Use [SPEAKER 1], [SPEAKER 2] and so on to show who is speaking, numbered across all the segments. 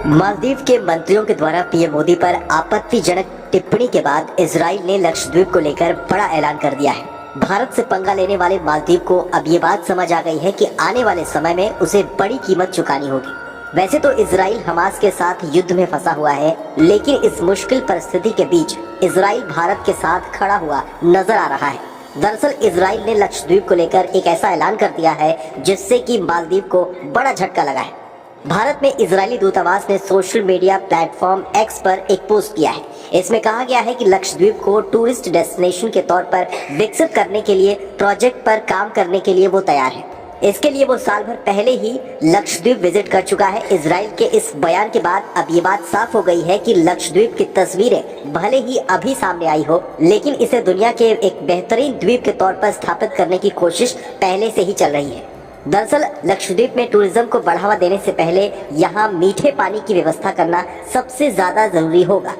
[SPEAKER 1] मालदीव के मंत्रियों के द्वारा पीएम मोदी पर आपत्तिजनक टिप्पणी के बाद इजराइल ने लक्षद्वीप को लेकर बड़ा ऐलान कर दिया है। भारत से पंगा लेने वाले मालदीव को अब ये बात समझ आ गई है कि आने वाले समय में उसे बड़ी कीमत चुकानी होगी। वैसे तो इजराइल हमास के साथ युद्ध में फंसा हुआ है, लेकिन इस मुश्किल परिस्थिति के बीच इजराइल भारत के साथ खड़ा हुआ नजर आ रहा है। दरअसल इजराइल ने लक्षद्वीप को लेकर एक ऐसा ऐलान कर दिया है जिससे कि मालदीव को बड़ा झटका लगा है। भारत में इजरायली दूतावास ने सोशल मीडिया प्लेटफॉर्म एक्स पर एक पोस्ट किया है। इसमें कहा गया है कि लक्षद्वीप को टूरिस्ट डेस्टिनेशन के तौर पर विकसित करने के लिए प्रोजेक्ट पर काम करने के लिए वो तैयार है। इसके लिए वो साल भर पहले ही लक्षद्वीप विजिट कर चुका है। इजराइल के इस बयान के बाद अब ये बात साफ हो गई है कि लक्षद्वीप की तस्वीरें भले ही अभी सामने आई हो, लेकिन इसे दुनिया के एक बेहतरीन द्वीप के तौर पर स्थापित करने की कोशिश पहले से ही चल रही है। दरअसल लक्षद्वीप में टूरिज्म को बढ़ावा देने से पहले यहाँ मीठे पानी की व्यवस्था करना सबसे ज्यादा जरूरी होगा।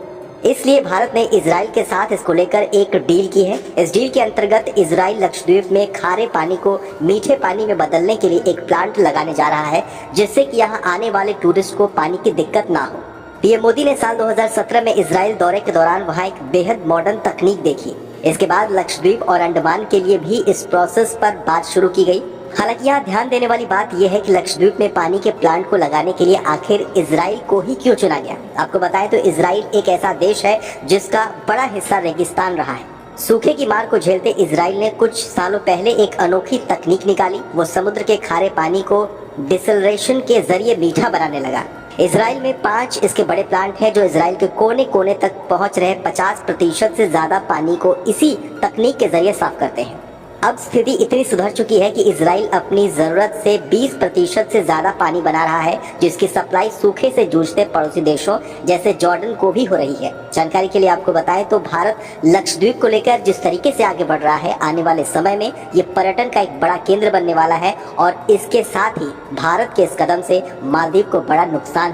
[SPEAKER 1] इसलिए भारत ने इजराइल के साथ इसको लेकर एक डील की है। इस डील के अंतर्गत इजराइल लक्षद्वीप में खारे पानी को मीठे पानी में बदलने के लिए एक प्लांट लगाने जा रहा है, जिससे कि यहाँ आने वाले टूरिस्ट को पानी की दिक्कत ना हो। पीएम मोदी ने साल 2017 में इजराइल दौरे के दौरान वहाँ एक बेहद मॉडर्न तकनीक देखी। इसके बाद लक्षद्वीप और अंडमान के लिए भी इस प्रोसेस पर बात शुरू की गई। हालांकि यहाँ ध्यान देने वाली बात यह है कि लक्षद्वीप में पानी के प्लांट को लगाने के लिए आखिर इजराइल को ही क्यों चुना गया। आपको बताएं तो इजराइल एक ऐसा देश है जिसका बड़ा हिस्सा रेगिस्तान रहा है। सूखे की मार को झेलते इजराइल ने कुछ सालों पहले एक अनोखी तकनीक निकाली। वो समुद्र के खारे पानी को डिसलरेशन के जरिए मीठा बनाने लगा। इजराइल में 5 इसके बड़े प्लांट हैं जो इजराइल के कोने कोने तक पहुंच रहे 50% से ज्यादा पानी को इसी तकनीक के जरिए साफ करते हैं। अब स्थिति इतनी सुधर चुकी है कि इजराइल अपनी जरूरत से 20% से ज्यादा पानी बना रहा है, जिसकी सप्लाई सूखे से जूझते पड़ोसी देशों जैसे जॉर्डन को भी हो रही है। जानकारी के लिए आपको बताएं तो भारत लक्षद्वीप को लेकर जिस तरीके से आगे बढ़ रहा है, आने वाले समय में ये पर्यटन का एक बड़ा केंद्र बनने वाला है और इसके साथ ही भारत के इस कदम से मालदीव को बड़ा नुकसान